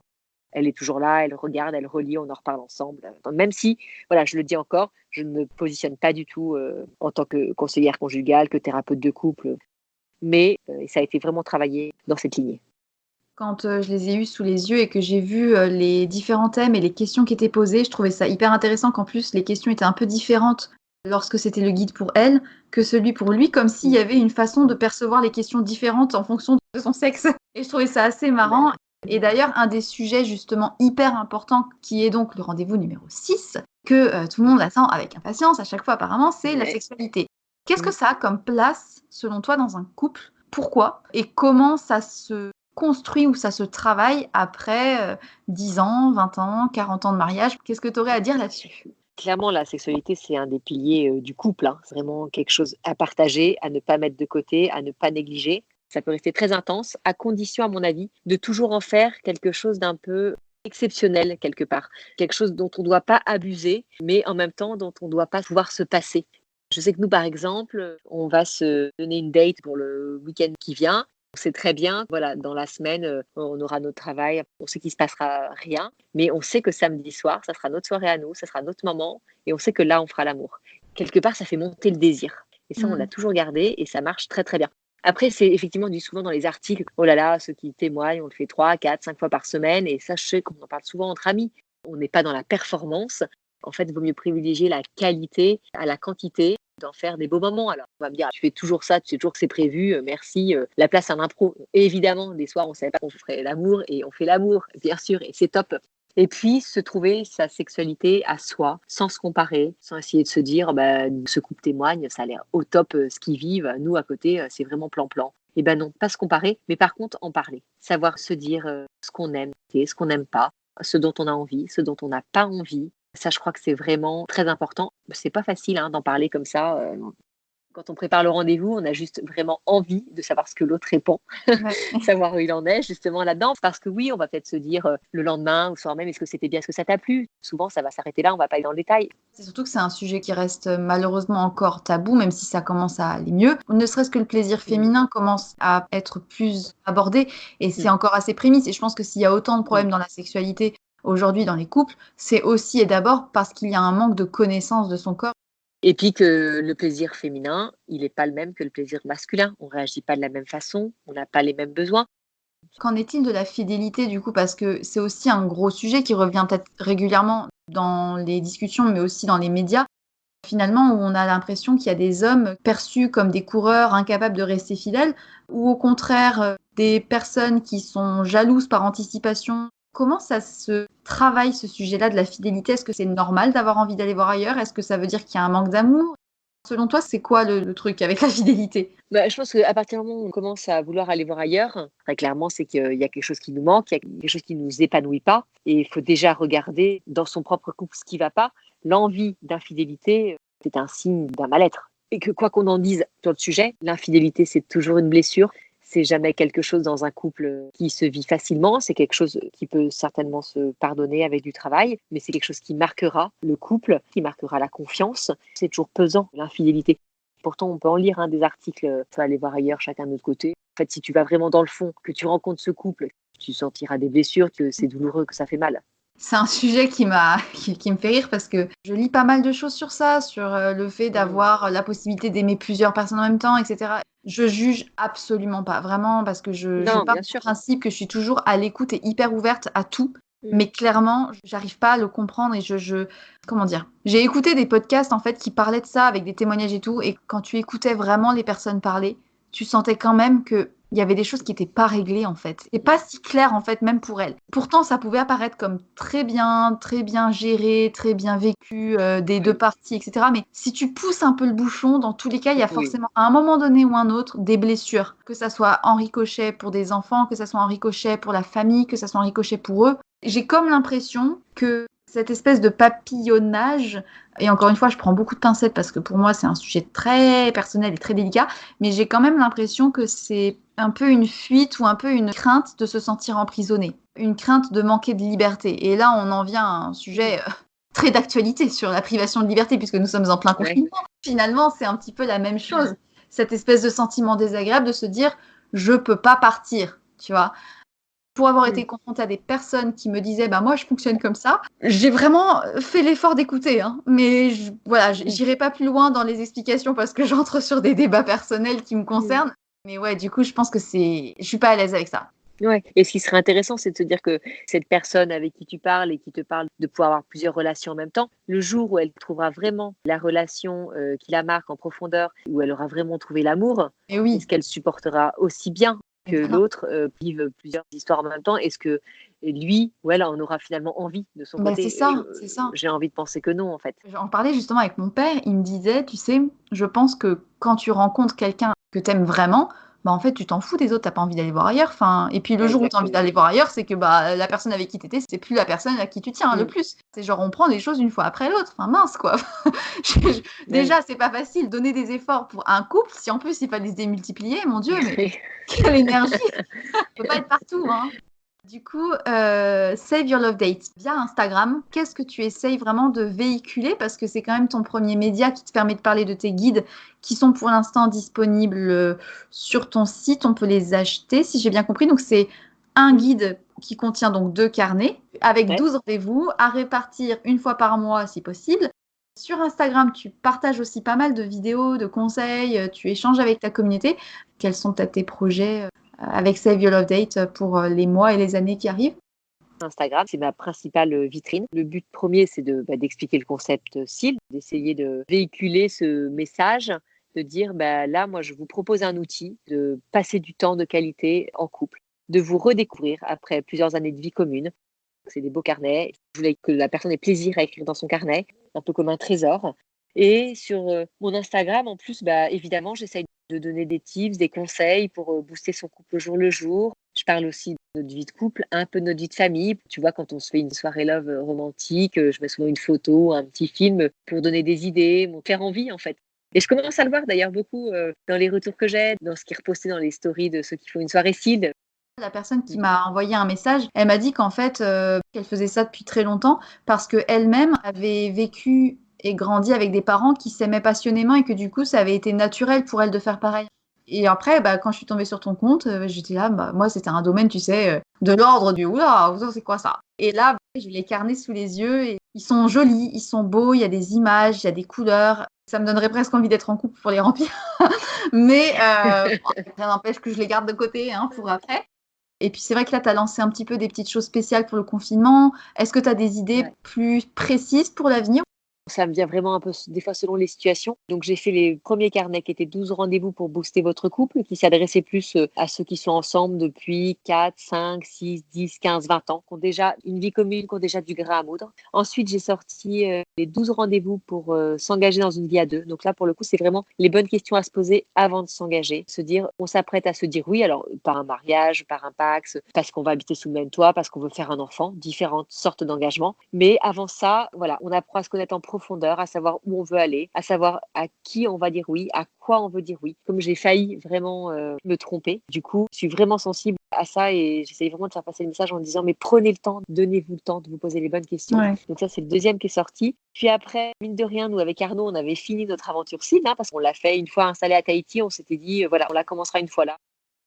Elle est toujours là, elle regarde, elle relit, on en reparle ensemble. Même si, voilà, je le dis encore, je ne me positionne pas du tout en tant que conseillère conjugale, que thérapeute de couple, mais ça a été vraiment travaillé dans cette lignée. Quand je les ai eus sous les yeux et que j'ai vu les différents thèmes et les questions qui étaient posées, je trouvais ça hyper intéressant qu'en plus les questions étaient un peu différentes lorsque c'était le guide pour elle que celui pour lui, comme s'il y avait une façon de percevoir les questions différentes en fonction de son sexe. Et je trouvais ça assez marrant. Et d'ailleurs, un des sujets justement hyper importants, qui est donc le rendez-vous numéro 6, que tout le monde attend avec impatience à chaque fois apparemment, c'est la sexualité. Qu'est-ce que ça a comme place, selon toi, dans un couple? Pourquoi? Et comment ça se construit ou ça se travaille après 10 ans, 20 ans, 40 ans de mariage? Qu'est-ce que tu aurais à dire là-dessus? Clairement, la sexualité, c'est un des piliers du couple. Hein. C'est vraiment quelque chose à partager, à ne pas mettre de côté, à ne pas négliger. Ça peut rester très intense, à condition, à mon avis, de toujours en faire quelque chose d'un peu exceptionnel quelque part. Quelque chose dont on ne doit pas abuser, mais en même temps dont on ne doit pas pouvoir se passer. Je sais que nous, par exemple, on va se donner une date pour le week-end qui vient. On sait très bien, voilà, dans la semaine, on aura notre travail, on sait qu'il ne se passera rien, mais on sait que samedi soir, ça sera notre soirée à nous, ça sera notre moment, et on sait que là, on fera l'amour. Quelque part, ça fait monter le désir. Et ça, on l'a toujours gardé, et ça marche très, très bien. Après, c'est effectivement dit souvent dans les articles, oh là là, ceux qui témoignent, on le fait 3, 4, 5 fois par semaine, et ça, je sais qu'on en parle souvent entre amis. On n'est pas dans la performance. En fait, il vaut mieux privilégier la qualité à la quantité, d'en faire des beaux moments. Alors, on va me dire, tu fais toujours ça, tu sais toujours que c'est prévu, merci, la place à l'impro. Et évidemment, des soirs, on ne savait pas qu'on ferait l'amour, et on fait l'amour, bien sûr, et c'est top. Et puis, se trouver sa sexualité à soi, sans se comparer, sans essayer de se dire, ce couple témoigne, ça a l'air au top ce qu'ils vivent, nous, à côté, c'est vraiment plan-plan. Et ben non, pas se comparer, mais par contre, en parler. Savoir se dire ce qu'on aime, ce qu'on n'aime pas, ce dont on a envie, ce dont on n'a pas envie. Ça, je crois que c'est vraiment très important. C'est pas facile d'en parler comme ça. Quand on prépare le rendez-vous, on a juste vraiment envie de savoir ce que l'autre répond, savoir où il en est justement là-dedans. Parce que oui, on va peut-être se dire le lendemain ou le soir même, est-ce que c'était bien, est-ce que ça t'a plu? Souvent, ça va s'arrêter là, on va pas aller dans le détail. C'est surtout que c'est un sujet qui reste malheureusement encore tabou, même si ça commence à aller mieux. Ne serait-ce que le plaisir féminin commence à être plus abordé, et c'est encore assez prémisse. Et je pense que s'il y a autant de problèmes dans la sexualité aujourd'hui dans les couples, c'est aussi et d'abord parce qu'il y a un manque de connaissance de son corps. Et puis que le plaisir féminin, il n'est pas le même que le plaisir masculin. On ne réagit pas de la même façon, on n'a pas les mêmes besoins. Qu'en est-il de la fidélité du coup? Parce que c'est aussi un gros sujet qui revient peut-être régulièrement dans les discussions, mais aussi dans les médias. Finalement, où on a l'impression qu'il y a des hommes perçus comme des coureurs incapables de rester fidèles, ou au contraire, des personnes qui sont jalouses par anticipation. Comment ça se travaille ce sujet-là de la fidélité? Est-ce que c'est normal d'avoir envie d'aller voir ailleurs? Est-ce que ça veut dire qu'il y a un manque d'amour? Selon toi, c'est quoi le truc avec la fidélité? Je pense qu'à partir du moment où on commence à vouloir aller voir ailleurs, très clairement, c'est qu'il y a quelque chose qui nous manque, il y a quelque chose qui ne nous épanouit pas. Et il faut déjà regarder dans son propre couple ce qui ne va pas. L'envie d'infidélité, c'est un signe d'un mal-être. Et que quoi qu'on en dise sur le sujet, l'infidélité, c'est toujours une blessure. C'est jamais quelque chose dans un couple qui se vit facilement. C'est quelque chose qui peut certainement se pardonner avec du travail, mais c'est quelque chose qui marquera le couple, qui marquera la confiance. C'est toujours pesant, l'infidélité. Pourtant, on peut en lire des articles, on peut aller voir ailleurs, chacun de notre côté. En fait, si tu vas vraiment dans le fond, que tu rencontres ce couple, tu sentiras des blessures, que c'est douloureux, que ça fait mal. C'est un sujet qui me fait rire parce que je lis pas mal de choses sur ça, sur le fait d'avoir la possibilité d'aimer plusieurs personnes en même temps, etc. Je juge absolument pas, vraiment, parce que je pars du principe que je suis toujours à l'écoute et hyper ouverte à tout. Mais clairement, j'arrive pas à le comprendre et comment dire? J'ai écouté des podcasts en fait qui parlaient de ça avec des témoignages et tout, et quand tu écoutais vraiment les personnes parler, tu sentais quand même que il y avait des choses qui n'étaient pas réglées en fait. Et pas si clair en fait, même pour elle. Pourtant, ça pouvait apparaître comme très bien géré, très bien vécu des deux parties, etc. Mais si tu pousses un peu le bouchon, dans tous les cas, il y a forcément à un moment donné ou un autre des blessures. Que ça soit en ricochet pour des enfants, que ça soit en ricochet pour la famille, que ça soit en ricochet pour eux. J'ai comme l'impression que cette espèce de papillonnage, et encore une fois, je prends beaucoup de pincettes parce que pour moi, c'est un sujet très personnel et très délicat, mais j'ai quand même l'impression que c'est un peu une fuite ou un peu une crainte de se sentir emprisonné, une crainte de manquer de liberté. Et là, on en vient à un sujet très d'actualité sur la privation de liberté, puisque nous sommes en plein confinement. Finalement, c'est un petit peu la même chose, cette espèce de sentiment désagréable de se dire « je peux pas partir », tu vois. Pour avoir été confrontée à des personnes qui me disaient moi je fonctionne comme ça, j'ai vraiment fait l'effort d'écouter, hein. Mais voilà, j'irai pas plus loin dans les explications parce que j'entre sur des débats personnels qui me concernent. Mais ouais, du coup, je pense que je suis pas à l'aise avec ça. Ouais. Et ce qui serait intéressant, c'est de se dire que cette personne avec qui tu parles et qui te parle de pouvoir avoir plusieurs relations en même temps, le jour où elle trouvera vraiment la relation qui la marque en profondeur, où elle aura vraiment trouvé l'amour, est-ce qu'elle supportera aussi bien que l'autre vive plusieurs histoires en même temps? Est-ce que lui ou elle en aura finalement envie de son côté? C'est ça. J'ai envie de penser que non, en fait. J'en parlais justement avec mon père, il me disait, tu sais, je pense que quand tu rencontres quelqu'un que tu aimes vraiment, en fait, tu t'en fous des autres, t'as pas envie d'aller voir ailleurs. Et puis le jour où tu as envie d'aller voir ailleurs, c'est que la personne avec qui tu étais, c'est plus la personne à qui tu tiens le plus. C'est genre, on prend des choses une fois après l'autre. Mince, quoi. Déjà, c'est pas facile, donner des efforts pour un couple. Si en plus, il fallait se démultiplier, mon Dieu, mais quelle énergie. Ça peut pas être partout, hein. Du coup, Save Your Love Date via Instagram, qu'est-ce que tu essayes vraiment de véhiculer? Parce que c'est quand même ton premier média qui te permet de parler de tes guides qui sont pour l'instant disponibles sur ton site. On peut les acheter, si j'ai bien compris. Donc, c'est un guide qui contient donc 2 carnets avec 12 rendez-vous à répartir une fois par mois si possible. Sur Instagram, tu partages aussi pas mal de vidéos, de conseils, tu échanges avec ta communauté. Quels sont tes projets avec Save Your Love Date pour les mois et les années qui arrivent? Instagram, c'est ma principale vitrine. Le but premier, c'est d'expliquer le concept SEAL, d'essayer de véhiculer ce message, de dire là, moi, je vous propose un outil de passer du temps de qualité en couple, de vous redécouvrir après plusieurs années de vie commune. C'est des beaux carnets. Je voulais que la personne ait plaisir à écrire dans son carnet, un peu comme un trésor. Et sur mon Instagram, en plus, évidemment, j'essaye de donner des tips, des conseils pour booster son couple au jour le jour. Je parle aussi de notre vie de couple, un peu de notre vie de famille. Tu vois, quand on se fait une soirée love romantique, je mets souvent une photo, un petit film pour donner des idées, faire envie en fait. Et je commence à le voir d'ailleurs beaucoup dans les retours que j'ai, dans ce qui est reposté dans les stories de ceux qui font une soirée SEAL. La personne qui m'a envoyé un message, elle m'a dit qu'en fait, qu'elle faisait ça depuis très longtemps parce qu'elle-même avait vécu et grandi avec des parents qui s'aimaient passionnément et que du coup, ça avait été naturel pour elle de faire pareil. Et après, quand je suis tombée sur ton compte, j'étais là, moi, c'était un domaine, tu sais, de l'ordre du « Oula, c'est quoi ça ?» Et là, j'ai les carnets sous les yeux et ils sont jolis, ils sont beaux, il y a des images, il y a des couleurs. Ça me donnerait presque envie d'être en couple pour les remplir. Mais rien n'empêche que je les garde de côté pour après. Et puis c'est vrai que là, tu as lancé un petit peu des petites choses spéciales pour le confinement. Est-ce que tu as des idées plus précises pour l'avenir? Ça me vient vraiment un peu des fois selon les situations. Donc j'ai fait les premiers carnets qui étaient 12 rendez-vous pour booster votre couple, qui s'adressaient plus à ceux qui sont ensemble depuis 4, 5, 6, 10, 15, 20 ans, qui ont déjà une vie commune, qui ont déjà du grain à moudre. Ensuite, j'ai sorti les 12 rendez-vous pour s'engager dans une vie à deux. Donc là, pour le coup, c'est vraiment les bonnes questions à se poser avant de s'engager. Se dire, on s'apprête à se dire oui, alors par un mariage, par un Pacs, parce qu'on va habiter sous le même toit, parce qu'on veut faire un enfant, différentes sortes d'engagements. Mais avant ça, voilà, on apprend à se connaître en profondeur, à savoir où on veut aller, à savoir à qui on va dire oui, à quoi on veut dire oui. Comme j'ai failli vraiment me tromper, du coup, je suis vraiment sensible à ça et j'essaye vraiment de faire passer le message en disant mais prenez le temps, donnez-vous le temps de vous poser les bonnes questions. Ouais. Donc ça, c'est le deuxième qui est sorti. Puis après, mine de rien, nous avec Arnaud, on avait fini notre aventure SEAL parce qu'on l'a fait une fois installé à Tahiti, on s'était dit voilà, on la commencera une fois là.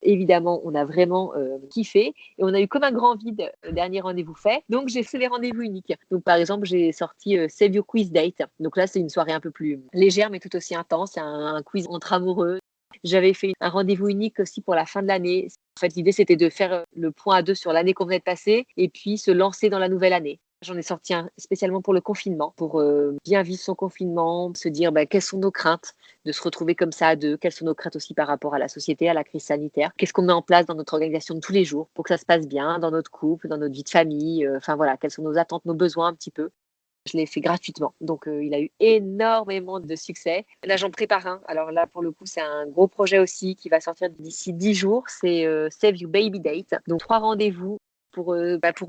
Évidemment, on a vraiment kiffé et on a eu comme un grand vide dernier rendez-vous fait. Donc, j'ai fait les rendez-vous uniques. Donc, par exemple, j'ai sorti Save Your Quiz Date. Donc là, c'est une soirée un peu plus légère, mais tout aussi intense. C'est un quiz entre amoureux. J'avais fait un rendez-vous unique aussi pour la fin de l'année. En fait, l'idée, c'était de faire le point à deux sur l'année qu'on venait de passer et puis se lancer dans la nouvelle année. J'en ai sorti un spécialement pour le confinement, pour bien vivre son confinement, se dire quelles sont nos craintes de se retrouver comme ça à deux, quelles sont nos craintes aussi par rapport à la société, à la crise sanitaire, qu'est-ce qu'on met en place dans notre organisation de tous les jours pour que ça se passe bien dans notre couple, dans notre vie de famille, enfin voilà, quelles sont nos attentes, nos besoins un petit peu. Je l'ai fait gratuitement, donc il a eu énormément de succès. Là, j'en prépare un. Alors là, pour le coup, c'est un gros projet aussi qui va sortir d'ici 10 jours. C'est Save You Baby Date. Donc 3 rendez-vous pour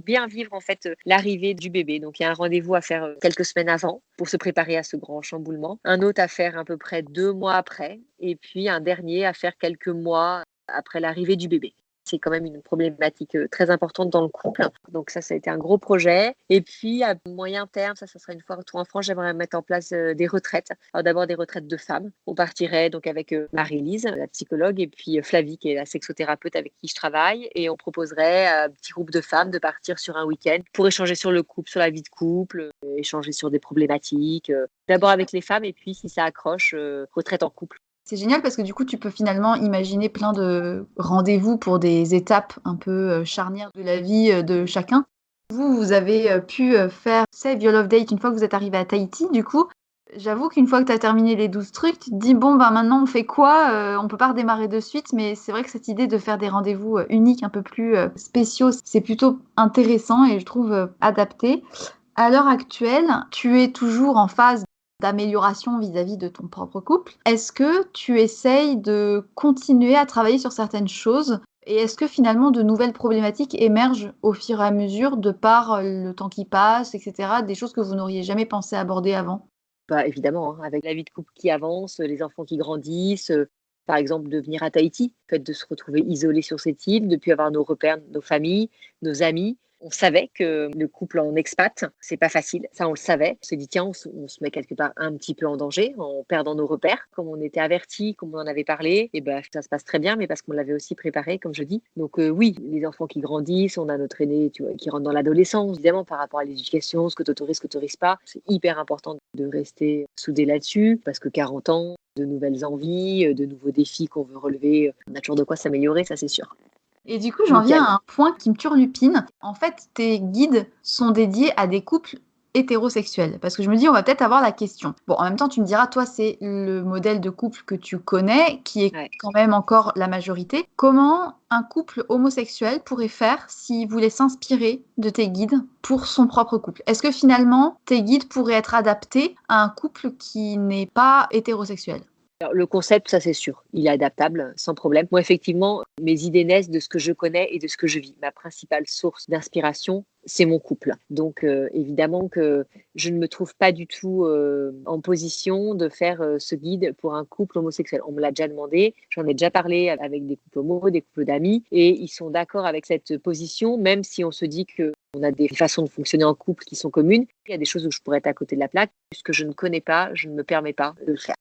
bien vivre en fait l'arrivée du bébé. Donc il y a un rendez-vous à faire quelques semaines avant pour se préparer à ce grand chamboulement. Un autre à faire à peu près 2 mois après. Et puis un dernier à faire quelques mois après l'arrivée du bébé. C'est quand même une problématique très importante dans le couple. Donc ça a été un gros projet. Et puis, à moyen terme, ça sera une fois retour en France, j'aimerais mettre en place des retraites. Alors d'abord des retraites de femmes. On partirait donc avec Marie-Lise, la psychologue, et puis Flavie, qui est la sexothérapeute avec qui je travaille. Et on proposerait à un petit groupe de femmes de partir sur un week-end pour échanger sur le couple, sur la vie de couple, échanger sur des problématiques. D'abord avec les femmes, et puis si ça accroche, retraite en couple. C'est génial parce que du coup, tu peux finalement imaginer plein de rendez-vous pour des étapes un peu charnières de la vie de chacun. Vous avez pu faire Save Your Love Date une fois que vous êtes arrivé à Tahiti. Du coup, j'avoue qu'une fois que tu as terminé les 12 trucs, tu te dis, bon, maintenant, on fait quoi? On peut pas redémarrer de suite, mais c'est vrai que cette idée de faire des rendez-vous uniques, un peu plus spéciaux, c'est plutôt intéressant et je trouve adapté. À l'heure actuelle, tu es toujours en phase d'amélioration vis-à-vis de ton propre couple. Est-ce que tu essayes de continuer à travailler sur certaines choses et est-ce que finalement de nouvelles problématiques émergent au fur et à mesure de par le temps qui passe, etc., des choses que vous n'auriez jamais pensé aborder avant? Évidemment, hein, avec la vie de couple qui avance, les enfants qui grandissent, par exemple de venir à Tahiti, le fait de se retrouver isolé sur cette île, de plus avoir nos repères, nos familles, nos amis. On savait que le couple en expat, c'est pas facile. Ça, on le savait. On s'est dit, tiens, on se met quelque part un petit peu en danger en perdant nos repères. Comme on était avertis, comme on en avait parlé, et ça se passe très bien, mais parce qu'on l'avait aussi préparé, comme je dis. Donc oui, les enfants qui grandissent, on a notre aîné, tu vois, qui rentre dans l'adolescence, évidemment, par rapport à l'éducation, ce que tu autorises, ce que tu autorises pas. C'est hyper important de rester soudé là-dessus, parce que 40 ans, de nouvelles envies, de nouveaux défis qu'on veut relever, on a toujours de quoi s'améliorer, ça c'est sûr. Et du coup, j'en viens à un point qui me turlupine. En fait, tes guides sont dédiés à des couples hétérosexuels. Parce que je me dis, on va peut-être avoir la question. Bon, en même temps, tu me diras, toi, c'est le modèle de couple que tu connais, qui est quand même encore la majorité. Comment un couple homosexuel pourrait faire s'il voulait s'inspirer de tes guides pour son propre couple? Est-ce que finalement, tes guides pourraient être adaptés à un couple qui n'est pas hétérosexuel? Alors, le concept, ça c'est sûr, il est adaptable sans problème. Moi, effectivement, mes idées naissent de ce que je connais et de ce que je vis. Ma principale source d'inspiration, c'est mon couple. Donc, évidemment que je ne me trouve pas du tout en position de faire ce guide pour un couple homosexuel. On me l'a déjà demandé, j'en ai déjà parlé avec des couples homos, des couples d'amis, et ils sont d'accord avec cette position, même si on se dit que on a des façons de fonctionner en couple qui sont communes. Il y a des choses où je pourrais être à côté de la plaque. Puisque je ne connais pas, je ne me permets pas de le faire.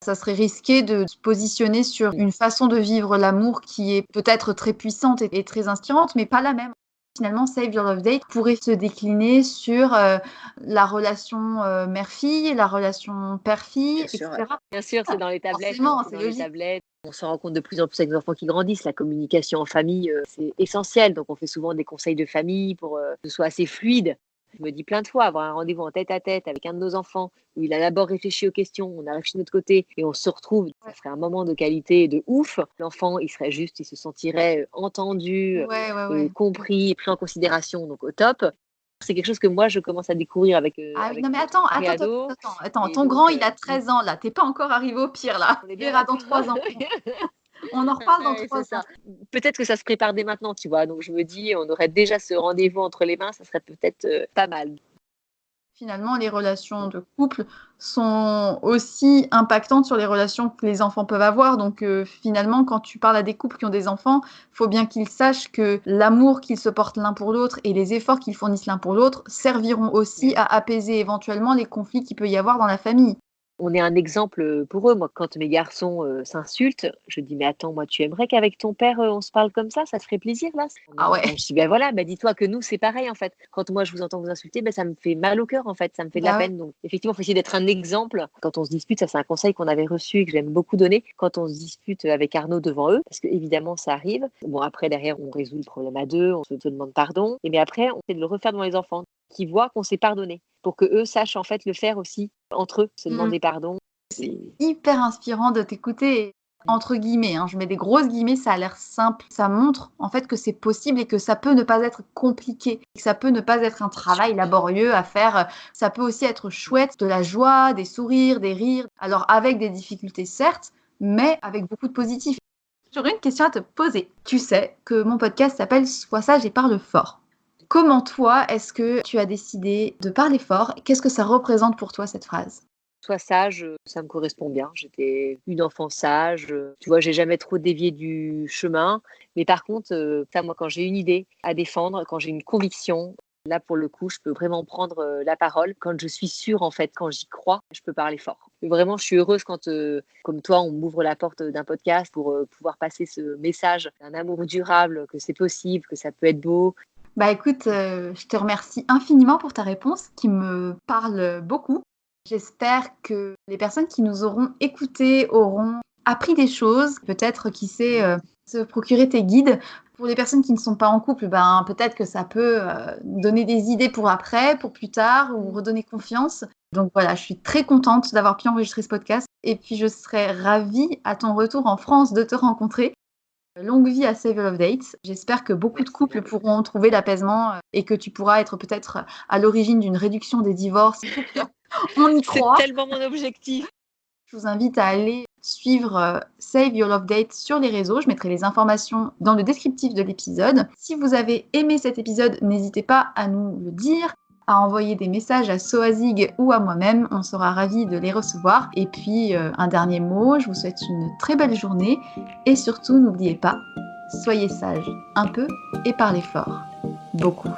Ça serait risqué de se positionner sur une façon de vivre l'amour qui est peut-être très puissante et très inspirante, mais pas la même. Finalement, Save Your Love Date pourrait se décliner sur la relation mère-fille, la relation père-fille, etc. Bien sûr, c'est dans les tablettes. Forcément, C'est c'est dans les logique. tablettes. On se rend compte de plus en plus avec les enfants qui grandissent. La communication en famille, c'est essentiel. Donc, on fait souvent des conseils de famille pour que ce soit assez fluide. Je me dis plein de fois, avoir un rendez-vous en tête-à-tête avec un de nos enfants, où il a d'abord réfléchi aux questions, on a réfléchi de notre côté, et on se retrouve, ça serait un moment de qualité et de ouf. L'enfant, il serait juste, il se sentirait entendu, compris, pris en considération, donc au top. C'est quelque chose que moi, je commence à découvrir avec Ah oui, non mais mon mari ado. attends, Et ton donc, grand, il a 13 ans là, t'es pas encore arrivé au pire là. on est Tu bien verras dans d'accord. 3 ans. On en reparle dans Ouais, 3 c'est ans. ça. Peut-être que ça se prépare dès maintenant, tu vois. Donc, je me dis, on aurait déjà ce rendez-vous entre les mains, ça serait peut-être pas mal. Finalement, les relations de couple sont aussi impactantes sur les relations que les enfants peuvent avoir. Donc finalement, quand tu parles à des couples qui ont des enfants, il faut bien qu'ils sachent que l'amour qu'ils se portent l'un pour l'autre et les efforts qu'ils fournissent l'un pour l'autre serviront aussi à apaiser éventuellement les conflits qu'il peut y avoir dans la famille. On est un exemple pour eux. Moi, quand mes garçons s'insultent, je dis, mais attends, moi, tu aimerais qu'avec ton père, on se parle comme ça te ferait plaisir, là? Ah ouais. Je dis, ben voilà, dis-toi que nous, c'est pareil, en fait. Quand moi, je vous entends vous insulter, ça me fait mal au cœur, en fait. Ça me fait de la peine. Donc, effectivement, il faut essayer d'être un exemple. Quand on se dispute, ça, c'est un conseil qu'on avait reçu et que j'aime beaucoup donner. Quand on se dispute avec Arnaud devant eux, parce que évidemment, ça arrive. Bon, après, derrière, on résout le problème à deux, on se demande pardon. Mais après, on essaie de le refaire devant les enfants. qu'ils voient qu'on s'est pardonné, pour que eux sachent en fait le faire aussi entre eux, se demander pardon. C'est hyper inspirant de t'écouter. Entre guillemets, je mets des grosses guillemets, ça a l'air simple. Ça montre en fait que c'est possible et que ça peut ne pas être compliqué, que ça peut ne pas être un travail laborieux à faire. Ça peut aussi être chouette, de la joie, des sourires, des rires. Alors avec des difficultés certes, mais avec beaucoup de positif. J'aurais une question à te poser. Tu sais que mon podcast s'appelle Sois sage et parle fort. Comment toi, est-ce que tu as décidé de parler fort? Qu'est-ce que ça représente pour toi cette phrase? Sois sage, ça me correspond bien. J'étais une enfant sage. Tu vois, j'ai jamais trop dévié du chemin. Mais par contre, moi, quand j'ai une idée à défendre, quand j'ai une conviction, là, pour le coup, je peux vraiment prendre la parole. Quand je suis sûre, en fait, quand j'y crois, je peux parler fort. Vraiment, je suis heureuse quand, comme toi, on m'ouvre la porte d'un podcast pour pouvoir passer ce message d'un amour durable, que c'est possible, que ça peut être beau. Bah écoute, je te remercie infiniment pour ta réponse qui me parle beaucoup. J'espère que les personnes qui nous auront écoutés auront appris des choses, peut-être, qui sait, se procurer tes guides. Pour les personnes qui ne sont pas en couple, peut-être que ça peut donner des idées pour après, pour plus tard, ou redonner confiance. Donc voilà, je suis très contente d'avoir pu enregistrer ce podcast. Et puis je serais ravie à ton retour en France de te rencontrer. Longue vie à Save Your Love Dates. J'espère que beaucoup de couples pourront trouver l'apaisement et que tu pourras être peut-être à l'origine d'une réduction des divorces. On y croit. C'est tellement mon objectif. Je vous invite à aller suivre Save Your Love Date sur les réseaux. Je mettrai les informations dans le descriptif de l'épisode. Si vous avez aimé cet épisode, n'hésitez pas à nous le dire, à envoyer des messages à Soazig ou à moi-même. On sera ravis de les recevoir. Et puis, un dernier mot, je vous souhaite une très belle journée. Et surtout, n'oubliez pas, soyez sages un peu et parlez fort. Beaucoup.